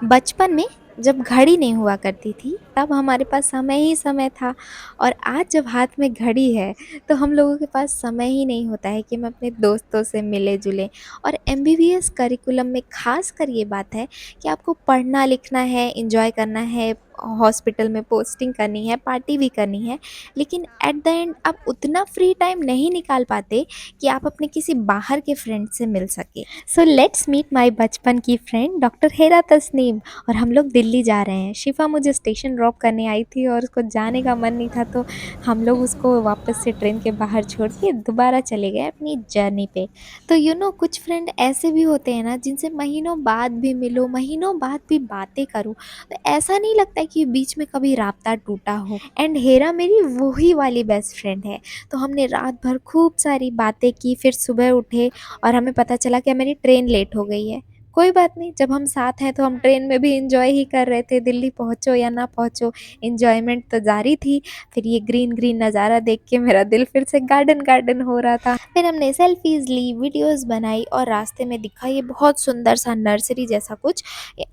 बचपन में जब घड़ी नहीं हुआ करती थी, तब हमारे पास समय ही समय था। और आज जब हाथ में घड़ी है, तो हम लोगों के पास समय ही नहीं होता है कि हम अपने दोस्तों से मिले-जुलें। और एमबीबीएस करिकुलम में ख़ासकर ये बात है कि आपको पढ़ना लिखना है, एन्जॉय करना है, हॉस्पिटल में पोस्टिंग करनी है, पार्टी भी करनी है, लेकिन एट द एंड आप उतना फ्री टाइम नहीं निकाल पाते कि आप अपने किसी बाहर के फ्रेंड से मिल सकें। सो लेट्स मीट माय बचपन की फ्रेंड डॉक्टर हेरा तस्नीम। और हम लोग दिल्ली जा रहे हैं। शिफ़ा मुझे स्टेशन ड्रॉप करने आई थी और उसको जाने का मन नहीं था, तो हम लोग उसको वापस से ट्रेन के बाहर छोड़ के दोबारा चले गए अपनी जर्नी पे। तो कुछ फ्रेंड ऐसे भी होते हैं ना, जिनसे महीनों बाद भी मिलो, महीनों बाद भी बातें करो, तो ऐसा नहीं लगता है कि बीच में कभी राब्ता टूटा हो। एंड हेरा मेरी वही वाली बेस्ट फ्रेंड है। तो हमने रात भर खूब सारी बातें की, फिर सुबह उठे और हमें पता चला कि मेरी ट्रेन लेट हो गई है। कोई बात नहीं, जब हम साथ हैं तो हम ट्रेन में भी एन्जॉय ही कर रहे थे, दिल्ली पहुँचो या ना पहुँचो, एन्जॉयमेंट तो जारी थी। फिर ये ग्रीन-ग्रीन नज़ारा देख के मेरा दिल फिर से गार्डन-गार्डन हो रहा था। फिर हमने सेल्फ़ीज़ ली, वीडियोज़ बनाई और रास्ते में दिखा ये बहुत सुंदर सा नर्सरी जैसा कुछ।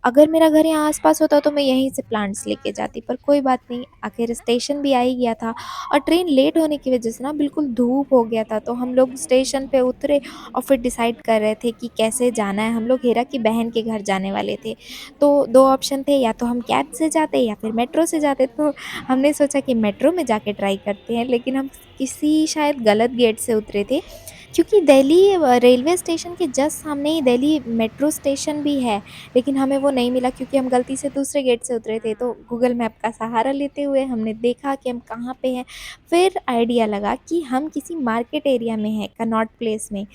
अगर मेरा घर यहाँ आस-पास होता तो मैं यहीं से प्लांट्स लेके जाती, पर कोई बात नहीं, आखिर स्टेशन भी आ ही गया था। और ट्रेन लेट होने की वज़ह से ना बिल्कुल धूप हो गया था, तो हम लोग स्टेशन पे उतरे और फिर डिसाइड कर रहे थे कि कैसे जाना है। हम लोग हीरा की बहन के घर जाने वाले थे। तो 2 ऑप्शन थे, या तो हम कैब से जाते या फिर मेट्रो से जाते। तो हमने सोचा कि मेट्रो में जाके ट्राई करते हैं, लेकिन हम किसी शायद गलत गेट से उतरे थे, क्योंकि दिल्ली रेलवे स्टेशन के जस्ट सामने ही दिल्ली मेट्रो स्टेशन भी है, लेकिन हमें वो नहीं मिला क्योंकि हम गलती से दूसरे गेट से उतरे थे। तो गूगल मैप का सहारा लेते हुए हमने देखा कि हम कहाँ पे हैं। फिर आइडिया लगा कि हम किसी मार्केट एरिया में हैं, कनॉट प्लेस में।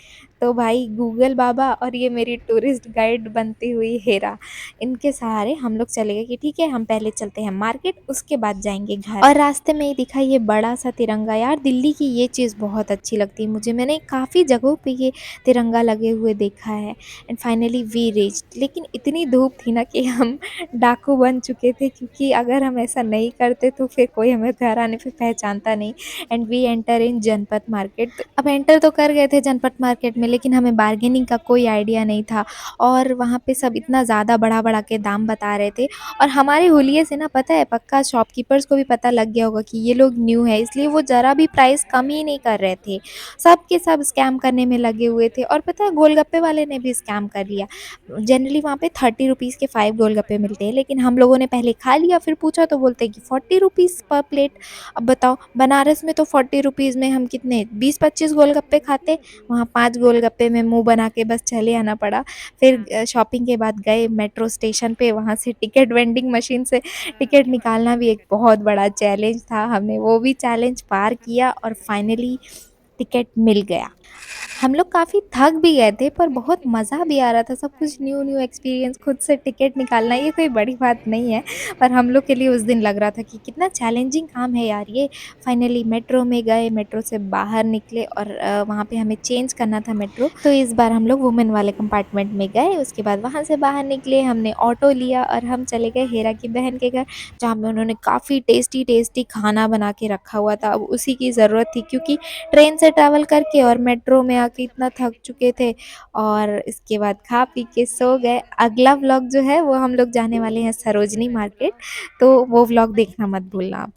तो भाई गूगल बाबा और ये मेरी टूरिस्ट गाइड बनती हुई हेरा, इनके सहारे हम लोग चले गए कि ठीक है, हम पहले चलते हैं मार्केट, उसके बाद जाएँगे घर। और रास्ते में ही दिखा ये बड़ा-सा तिरंगा। यार दिल्ली की ये चीज़ बहुत अच्छी लगती है मुझे। मैंने काफ़ी जगहों पे ये तिरंगा लगे हुए देखा है। एंड फाइनली वी रीच्ड, लेकिन इतनी धूप थी ना कि हम डाकू बन चुके थे, क्योंकि अगर हम ऐसा नहीं करते तो फिर कोई हमें घर आने पे पहचानता नहीं। And we enter in Janpath market. अब एंटर तो कर गए थे जनपथ मार्केट में, लेकिन हमें बार्गेनिंग का कोई आइडिया नहीं था। और वहाँ पे सब इतना ज़्यादा बढ़ा-बढ़ा के दाम बता रहे थे। और हमारे हुलिये से ना, पता है, पक्का शॉपकीपर्स को भी पता लग गया होगा कि ये लोग न्यू है, इसलिए वो ज़रा भी प्राइस कम ही नहीं कर रहे थे। सब के सब स्कैम करने में लगे हुए थे। और पता है, गोलगप्पे वाले ने भी स्कैम कर लिया। जनरली वहाँ पे 30 रुपीज़ के 5 गोलगप्पे मिलते हैं, लेकिन हम लोगों ने पहले खा लिया, फिर पूछा तो बोलते हैं कि 40 रुपीज़ पर प्लेट। अब बताओ, बनारस में तो 40 रुपीज़ में हम कितने 20-25 गोलगप्पे खाते, वहाँ 5 गोलगप्पे में मुँह बना के बस चले आना पड़ा। फिर शॉपिंग के बाद गए मेट्रो स्टेशन पे, वहाँ से टिकट वेंडिंग मशीन से टिकट निकालना भी एक बहुत बड़ा चैलेंज था। हमने वो भी चैलेंज पार किया और फाइनली टिकट मिल गया। हम लोग काफ़ी थक भी गए थे, पर बहुत मज़ा भी आ रहा था, सब कुछ न्यू-न्यू एक्सपीरियंस, खुद से टिकट निकालना, ये कोई बड़ी बात नहीं है। पर हम लोग के लिए उस दिन लग रहा था कि कितना चैलेंजिंग काम है यार ये। फाइनली मेट्रो में गए, मेट्रो से बाहर निकले और वहाँ पे हमें चेंज करना था मेट्रो, तो इस बार हम लोग वुमेन वाले कंपार्टमेंट में गए। उसके बाद वहाँ से बाहर निकले, हमने ऑटो लिया और हम चले गए हेरा की बहन के घर, जहाँ पे उन्होंने काफ़ी टेस्टी-टेस्टी खाना बना के रखा हुआ था। अब उसी की ज़रूरत थी, क्योंकि ट्रेन से ट्रैवल करके और मेट्रो में आके इतना थक चुके थे। और इसके बाद खा पी के सो गए। अगला व्लॉग जो है वो हम लोग जाने वाले हैं सरोजनी मार्केट, तो वो व्लॉग देखना मत भूलना आप।